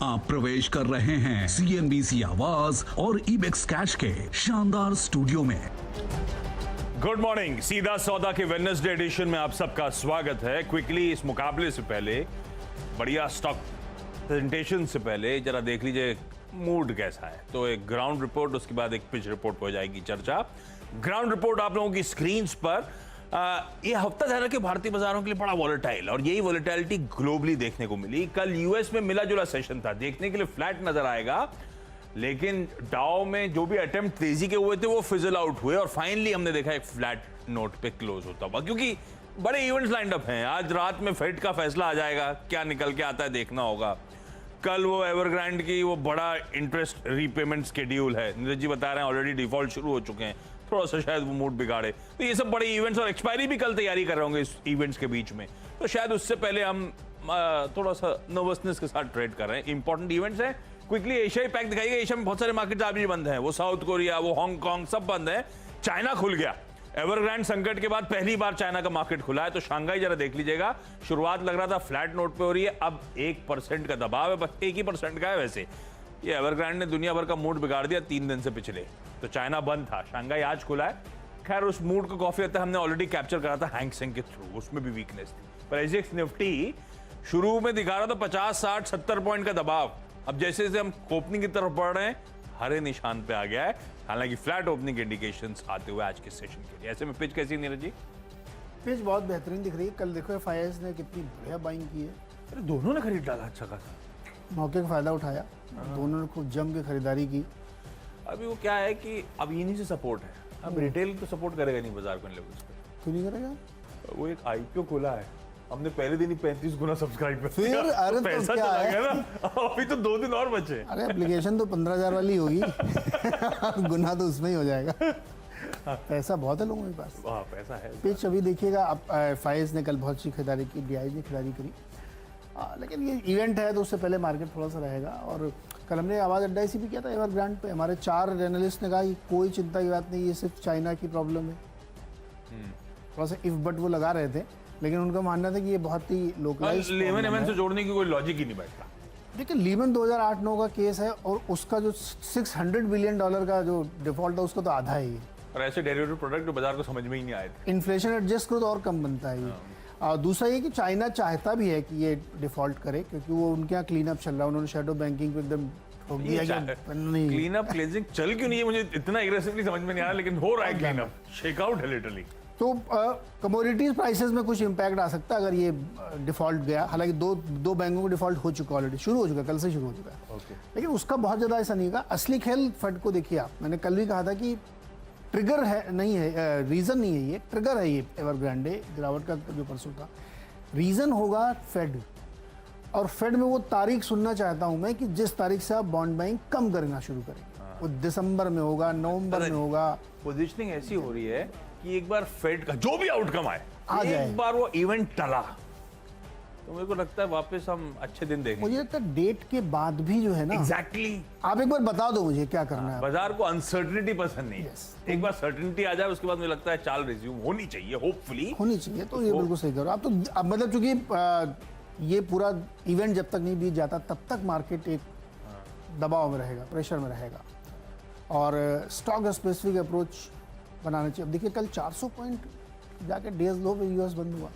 आप प्रवेश कर रहे हैं CNBC आवाज और इबेक्स कैश के शानदार स्टूडियो में। गुड मॉर्निंग, सीधा सौदा के वेडनेसडे एडिशन में आप सबका स्वागत है। क्विकली इस मुकाबले से पहले, बढ़िया स्टॉक प्रेजेंटेशन से पहले जरा देख लीजिए मूड कैसा है। तो एक ग्राउंड रिपोर्ट, उसके बाद एक पिच रिपोर्ट हो जाएगी चर्चा। ग्राउंड रिपोर्ट आप लोगों की स्क्रीन्स पर। ये हफ्ता था ना कि भारतीय बाजारों के लिए बड़ा वॉलेटाइल, और यही वॉलेटाइलिटी ग्लोबली देखने को मिली। कल यूएस में मिला जुला सेशन था, देखने के लिए फ्लैट नजर आएगा, लेकिन डाउ में जो भी अटेम्प्ट तेजी के हुए थे वो फिजल आउट हुए, और फाइनली हमने देखा एक फ्लैट नोट पे क्लोज होता हुआ, क्योंकि बड़े इवेंट्स लाइंड अप हैं। आज रात में फेड का फैसला आ जाएगा, क्या निकल के आता है देखना होगा। कल वो एवरग्रांड की वो बड़ा इंटरेस्ट रीपेमेंट शेड्यूल है, नीरज जी बता रहे हैं ऑलरेडी डिफॉल्ट शुरू हो चुके हैं, थोड़ा सा शायद वो मूड बिगाड़े। तो ये सब बड़े इवेंट्स, और एक्सपायरी भी कल तैयारी कर रहे होंगे इस इवेंट्स के बीच में, तो शायद उससे पहले हम थोड़ा सा नर्वसनेस के साथ ट्रेड कर रहे हैं। इंपॉर्टेंट इवेंट्स हैं। क्विकली एशियाई पैक दिखाइएगा। एशिया में बहुत सारे मार्केट आज भी बंद हैं, वो साउथ कोरिया, वो हांगकांग, सब बंद है। चाइना खुल गया, एवरग्रांड संकट के बाद पहली बार चाइना का मार्केट खुला है। तो शंघाई जरा देख लीजिएगा, शुरुआत लग रहा था फ्लैट नोट पे हो रही है, अब 1% का दबाव है, बस 1% का है। वैसे ये एवरग्रांड ने दुनिया भर का मूड बिगाड़ दिया 3 दिन से पिछले। तो चाइना बंद था, शंघाई आज खुला है। खैर उस मूड को काफी हद तक हमने ऑलरेडी कैप्चर करा था हैंग सेंग के थ्रू, उसमें भी वीकनेस थी। पर एसजीएक्स निफ्टी शुरू में दिखा रहा था 50, 60, 70 पॉइंट का दबाव। अब जैसे जैसे हम ओपनिंग की तरफ बढ़ रहे हैं, हरे निशान पे आ गया है, हालांकि फ्लैट ओपनिंग इंडिकेशंस आते हुए आज के सेशन के लिए। ऐसे में पिच कैसी है नीरज जी? पिच बहुत बेहतरीन दिख रही है। कल देखो FIS ने कितनी बढ़िया बाइंग की है। अरे दोनों ने खरीद डाला अच्छा खासा, मौके का फायदा उठाया, दोनों ने खूब जम के खरीदारी की। अभी वो क्या है कि अब इन्हीं से सपोर्ट है, अब रिटेल तो सपोर्ट करेगा नहीं बाजार को लेवल्स पे। क्यों नहीं करेगा? वो एक IPO खोला है, हमने पहले दिन ही 35 गुना सब्सक्राइब कर फिर अरे पैसा तो चला गया ना। अभी तो 2 दिन और बचे। अरे एप्लीकेशन तो 15,000 वाली होगी। गुना तो उसमें ही हो जाएगा। पैसा बहुत है लोगों के पास। हाँ पैसा है। पिच अभी देखिएगा, अब FIS ने कल बहुत अच्छी खरीदारी की, DII ने खरीदारी करी, लेकिन ये इवेंट है तो उससे पहले मार्केट थोड़ा सा रहेगा। और कल हमने आवाज़ अड्डा इसी भी किया था एवरग्रांड पे, हमारे 4 एनालिस्ट ने कहा कि कोई चिंता की बात नहीं, ये सिर्फ चाइना की प्रॉब्लम है। थोड़ा सा इफ बट वो लगा रहे थे, लेकिन उनका मानना था कि ये बहुत ही लोकलाइज्ड लेमन एमन से जोड़ने की कोई लॉजिक ही नहीं बैठता। देखिए लीमन 2008-9 का केस है, और उसका जो $600 बिलियन का जो डिफॉल्ट है उसका तो आधा है ये। और ऐसे डेरिवेटिव प्रोडक्ट जो बाजार को समझ में ही नहीं आए थे। इन्फ्लेशन एडजस्ट करो तो और कम बनता है ये। और दूसरा ये कि चाइना चाहता भी है कि ये डिफॉल्ट करे, क्योंकि वो उनके यहाँ क्लीन अप चल रहा है, उन्होंने शैडो बैंकिंग को एकदम ठोक दिया कि नहीं। क्लीन अप क्लींजिंग चल क्यों नहीं है मुझे इतना एग्रेसिवली समझ में नहीं आ रहा, लेकिन हो रहा है क्लीन अप, शेक आउट है लिटरली। तो कमोडिटीज प्राइसेस में कुछ इम्पैक्ट आ सकता है अगर ये डिफॉल्ट गया। हालांकि दो बैंकों को डिफॉल्ट हो चुका, ऑलरेडी शुरू हो चुका है, कल से शुरू हो चुका है। लेकिन उसका बहुत ज़्यादा ऐसा नहीं होगा। असली खेल फेड को देखिए आप, मैंने कल भी कहा था कि ट्रिगर है नहीं है, रीज़न नहीं है, ये ट्रिगर है। ये एवरग्रांडे गिरावट का जो परसों था, रीज़न होगा फेड। और फेड में वो तारीख सुनना चाहता हूँ मैं कि जिस तारीख से आप बॉन्ड बाइंग कम करना शुरू करेंगे। वो दिसंबर में होगा, नवंबर में होगा। पोजीशनिंग ऐसी हो रही है कि एक बार फेड का जो भी आउटकम आए, एक बार वो इवेंट टला तो मेरे को लगता है वापस हम अच्छे दिन देखेंगे। मुझे लगता है डेट के बाद भी जो है ना, एग्जैक्टली आप एक बार बता दो मुझे क्या करना है। बाजार को अनसर्टेनिटी पसंद नहीं है। एक बार सर्टेनिटी आ जाए उसके बाद मुझे लगता है चाल रिज्यूम होनी चाहिए, होपफुली होनी चाहिए। तो ये बिल्कुल सही करो आप। तो अब मतलब चूंकि ये पूरा इवेंट जब तक नहीं बीत जाता तब तक मार्केट एक दबाव में रहेगा, प्रेशर में रहेगा, और स्टॉक स्पेसिफिक अप्रोच बनाना चाहिए। अब देखिए कल 400 पॉइंट जाके डेज लो पे यूएस बंद हुआ,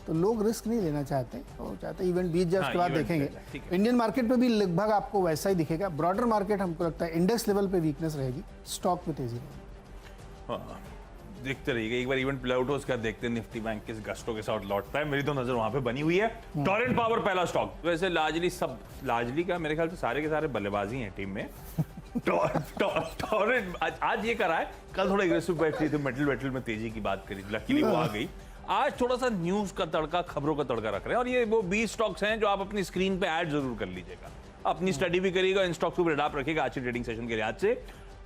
तो लोग रिस्क नहीं लेना चाहते, तो चाहते इवेंट बीत जाए उसके बाद देखेंगे। इंडियन मार्केट पे भी लगभग आपको वैसा ही दिखेगा। ब्रॉडर मार्केट हमको लगता है इंडेक्स लेवल पे वीकनेस रहेगी, स्टॉक पे तेजी रहेगी। देखते रहिएगा, एक बार इवेंट प्ले आउट हो उसके बाद देखते हैं निफ्टी बैंक किस गस्टो के साथ लौटता है। मेरी तो नजर वहां पे बनी हुई है। टोरेंट पावर पहला स्टॉक, वैसे लार्जली का मेरे ख्याल से सारे के सारे बल्लेबाजी हैं टीम में। टोरेंट आज ये करा है, कल थोड़ा एग्रेसिव बैठ रही थी, मेटल में तेजी की बात करी, लकीली वो आ गई। आज थोड़ा सा न्यूज का तड़का, खबरों का तड़का रख रहे हैं, और ये वो 20 स्टॉक्स हैं जो आप अपनी स्क्रीन पे ऐड जरूर कर लीजिएगा, अपनी स्टडी भी करिएगा, इन स्टॉक्स को रेड रखिएगा आज के ट्रेडिंग सेशन के लिहाज से।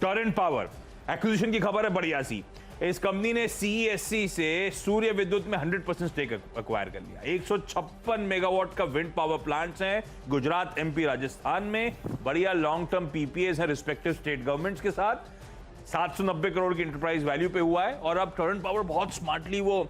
टोरेंट पावर एक्विजिशन की खबर है बढ़िया सी। इस कंपनी ने CESC से सूर्य विद्युत में 100% स्टेक एक्वायर कर लिया। 156 मेगावाट का विंड पावर प्लांट्स हैं गुजरात, MP, राजस्थान में। बढ़िया लॉन्ग टर्म PPAs है रिस्पेक्टिव स्टेट गवर्नमेंट्स के साथ। 790 करोड़ की एंटरप्राइज वैल्यू पे हुआ है। और अब टोरेंट पावर बहुत स्मार्टली वो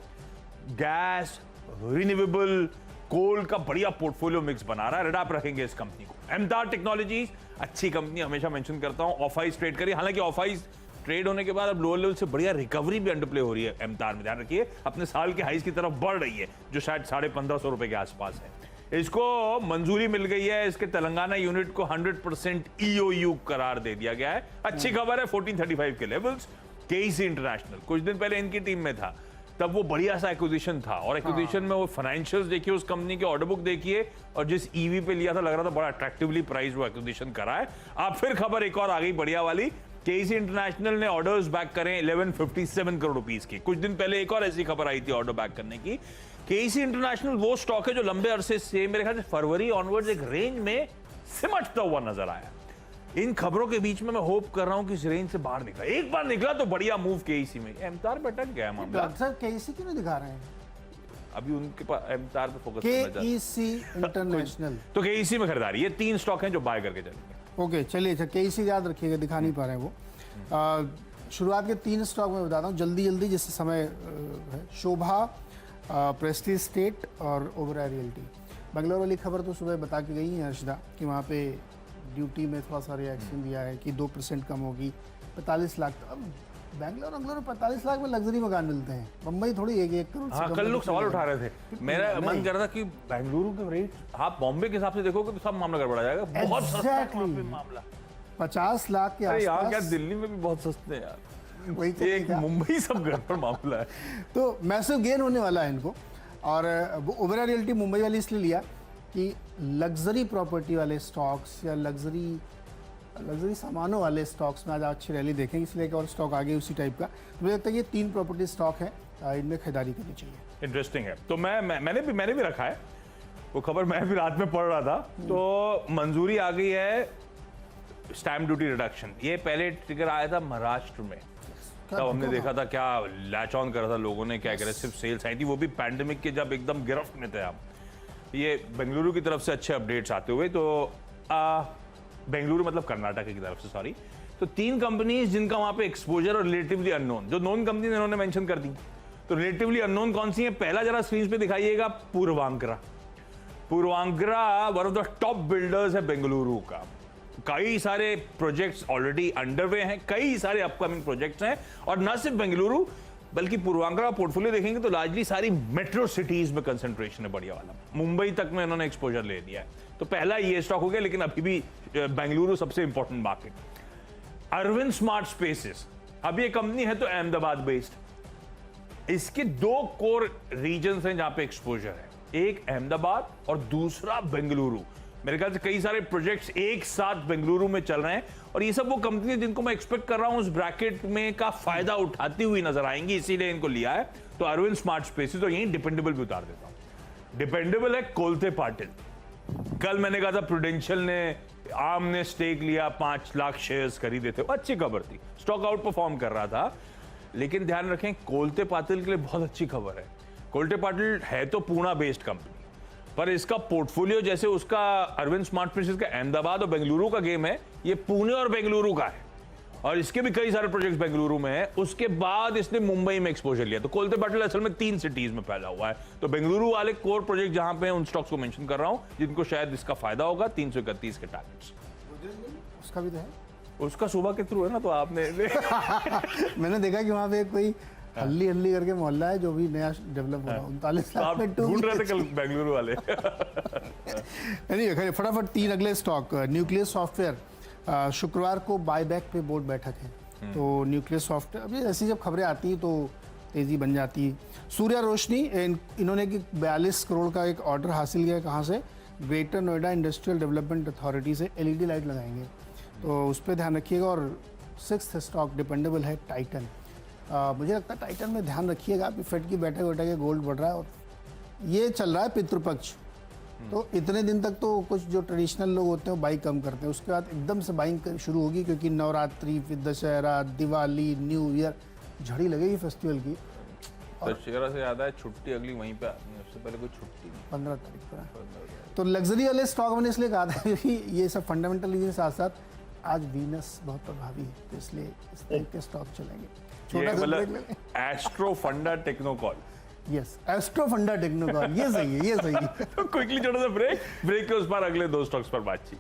गैस, रिन्यूएबल, कोल का बढ़िया पोर्टफोलियो मिक्स बना रहा है। रेड आप रखेंगे इस कंपनी को। एमतार टेक्नोलॉजीज अच्छी कंपनी, हमेशा मेंशन करता हूं। ऑफ आइस ट्रेड करिए, हालांकि ऑफ आइस ट्रेड होने के बाद अब लोअर लेवल से बढ़िया रिकवरी भी अंडरप्ले हो रही है एमतार में। ध्यान रखिए अपने साल के हाइस की तरफ बढ़ रही है, जो शायद 1550 रुपए के आसपास है। इसको मंजूरी मिल गई है, इसके तेलंगाना यूनिट को 100% EOU करार दे दिया गया है। अच्छी खबर है। 1435 के लेवल्स। केईसी इंटरनेशनल कुछ दिन पहले इनकी टीम में था, तब वो बढ़िया सा एक्विजिशन था, और एक्विजिशन में वो फाइनेंशियल्स देखिए, उस कंपनी के ऑर्डर बुक देखिए, और जिस ईवी पे लिया था लग रहा था बड़ा अट्रैक्टिवली प्राइस वो एक्विजिशन करा है। अब फिर खबर एक और आ गई बढ़िया वाली। केईसी इंटरनेशनल ने ऑर्डर्स बैक करें 1157 करोड़ रुपीस की। कुछ दिन पहले एक और ऐसी खबर आई थी ऑर्डर बैक करने की। केईसी इंटरनेशनल वो स्टॉक है जो लंबे अरसे से, मेरे ख्याल से फरवरी ऑनवर्ड्स एक रेंज में सिमटता हुआ नजर आया। इन खबरों के बीच में मैं होप कर रहा हूं कि इस रेंज से बाहर निकला। एक बार निकला तो बढ़िया मूव केईसी में। एमतार पे अटक गया मामला। डॉक्टर साहब केईसी क्यों नहीं दिखा रहे हैं? अभी उनके पास एमतार पे फोकस करना चाहते हैं। केईसी इंटरनेशनल, तो केईसी में खरीदारी। ये 3 स्टॉक हैं जो बाय करके चलेंगे। ओके चलिए। अच्छा केईसी याद रखिएगा, दिखा नहीं पा रहे हैं वो। शुरुआत के 3 स्टॉक में बताता हूँ जल्दी जल्दी, जिससे समय है। शोभा, प्रेस्टीज स्टेट और ओबराय रियल्टी। बेंगलोर वाली खबर तो सुबह बता के गई है हर्षदा कि वहाँ पे ड्यूटी में थोड़ा सा रिएक्शन दिया है कि 2% कम होगी। 45 लाख। अब बेंगलोर में 45 लाख में लग्जरी मकान मिलते हैं। मुंबई थोड़ी 1 करोड़। हाँ, कल लोग सवाल उठा रहे थे। मेरा मन कर रहा था कि बेंगलुरु के रेट आप बॉम्बे के हिसाब से देखोगे तो सब मामला गड़बड़ा जाएगा। बहुत सस्ता है वहाँ पे मामला। 50 लाख के आसपास। यार क्या दिल्ली में भी बहुत सस्ते हैं यार। वही तो एक मुंबई सब गड़बड़ मामला है। तो मैसिव गेन होने वाला है इनको। और ओबराय रियल्टी मुंबई वाली इसलिए लिया कि लग्जरी प्रॉपर्टी वाले स्टॉक्स या लग्जरी सामानों वाले स्टॉक्स में आज अच्छी रैली देखेंगे, इसलिए एक और स्टॉक आगे उसी टाइप का। तो मुझे लगता है ये 3 प्रॉपर्टी स्टॉक है, इनमें खरीदारी करनी चाहिए। इंटरेस्टिंग है। तो मैंने भी रखा है वो खबर। मैं भी रात में पढ़ रहा था तो मंजूरी आ गई है स्टैम्प ड्यूटी रिडक्शन। ये पहले ट्रिगर आया था महाराष्ट्र में, तब हमने देखा था क्या लैच ऑन करा था लोगों ने, क्या एग्रेसिव सेल्स आई थी, वो भी पैंडेमिक के जब एकदम गिरफ्त में थे आप। ये बेंगलुरु की तरफ से अच्छे अपडेट्स आते हुए, तो बेंगलुरु मतलब कर्नाटक की तरफ से, सॉरी। तो 3 कंपनीज जिनका वहां पे एक्सपोजर और रिलेटिवली अननोन, जो नोन कंपनी इन्होंने मेंशन कर दी। तो रिलेटिवली अननोन कौन सी है? पहला जरा स्क्रीन पे दिखाइएगा, Puravankara. Puravankara one of the top builders है बेंगलुरु का। कई सारे प्रोजेक्ट्स ऑलरेडी अंडरवे हैं, कई सारे अपकमिंग प्रोजेक्ट्स हैं, और न सिर्फ बेंगलुरु बल्कि पूर्वांकरा पोर्टफोलियो देखेंगे तो लार्जली सारी मेट्रो सिटीज में कंसंट्रेशन है बढ़िया वाला। मुंबई तक में इन्होंने एक्सपोजर ले लिया है। तो पहला ये स्टॉक हो गया, लेकिन अभी भी बेंगलुरु सबसे important market. Arvind smart spaces, अब ये कंपनी है तो अहमदाबाद बेस्ड। इसके 2 कोर रीजन्स हैं जहां पे एक्सपोजर है, एक अहमदाबाद और दूसरा बेंगलुरु। मेरे ख्याल से कई सारे प्रोजेक्ट्स एक साथ बेंगलुरु में चल रहे हैं, और ये सब वो कंपनी जिनको मैं एक्सपेक्ट कर रहा हूं उस ब्रैकेट में का फायदा उठाती हुई नजर आएंगी, इसीलिए इनको लिया है। तो अरविंद स्मार्ट स्पेसेस, और यहीं डिपेंडेबल भी उतार देता हूं। डिपेंडेबल है कोलते पाटिल। कल मैंने कहा था प्रूडेंशियल ने, आम ने स्टेक लिया, 5 लाख शेयर्स खरीदे थे, अच्छी खबर थी, स्टॉक आउट परफॉर्म कर रहा था। लेकिन ध्यान रखें कोलते पाटिल के लिए बहुत अच्छी खबर है। कोलते पाटिल है तो पुणे बेस्ड कंपनी, पर इसका पोर्टफोलियो जैसे उसका अरविंद स्मार्ट स्पेसेस का अहमदाबाद और बेंगलुरु का गेम है, ये पुणे और बेंगलुरु का है, और इसके भी कई सारे प्रोजेक्ट्स बेंगलुरु में है। उसके बाद इसने मुंबई में एक्सपोजर लिया। तो कोलते पाटिल असल में 3 सिटीज में फैला हुआ है। तो बेंगलुरु वाले कोर प्रोजेक्ट जहां पे उन स्टॉक्स को मेंशन कर रहा हूं जिनको शायद इसका फायदा होगा। 331 के टारगेट्स उसका भी तो है, उसका सुबह के थ्रू है ना, तो आपने मैंने देखा कि वहाँ पे कोई हल्ली करके मोहल्ला है जो भी नया डेवलप हो रहा है। 39 लाख में ढूंढ रहे थे कल बेंगलुरु वाले। नहीं, फटाफट 3 अगले स्टॉक। न्यूक्लियस सॉफ्टवेयर, शुक्रवार को बायबैक पे बोर्ड बैठक है। तो न्यूक्लियस सॉफ्टवेयर, अभी ऐसी जब खबरें आती हैं तो तेजी बन जाती है। सूर्या रोशनी, इन्होंने 42 करोड़ का एक ऑर्डर हासिल किया, कहाँ से? Greater Noida industrial development authority से LED लाइट लगाएंगे, तो उस पर ध्यान रखिएगा। और 6th स्टॉक डिपेंडेबल है टाइटन। मुझे लगता है टाइटन में ध्यान रखिएगा कि फेड की बैठक के गोल्ड बढ़ रहा है, और ये चल रहा है पितृपक्ष। तो इतने दिन तक तो कुछ जो ट्रेडिशनल लोग होते हैं वो बाई कम करते हैं, उसके बाद एकदम से बाइंग शुरू होगी, क्योंकि नवरात्रि, फिर दशहरा, दिवाली, न्यू ईयर, झड़ी लगेगी फेस्टिवल की। दशहरा से याद है छुट्टी अगली वहीं पे, उससे पहले कोई छुट्टी नहीं, 15 तारीख पर। तो लग्जरी वाले स्टॉक मैंने इसलिए कहा था क्योंकि ये सब फंडामेंटल रीजन के साथ साथ आज वीनस बहुत प्रभावी है, तो इसलिए इस तरह के स्टॉक चलेंगे। मतलब एस्ट्रो फंडा टेक्नोकॉल, यस, एस्ट्रो फंडा टेक्नोकॉन, ये सही है, ये सही है। तो क्विकली छोटा सा ब्रेक के उस पर अगले दो स्टॉक्स पर बातचीत।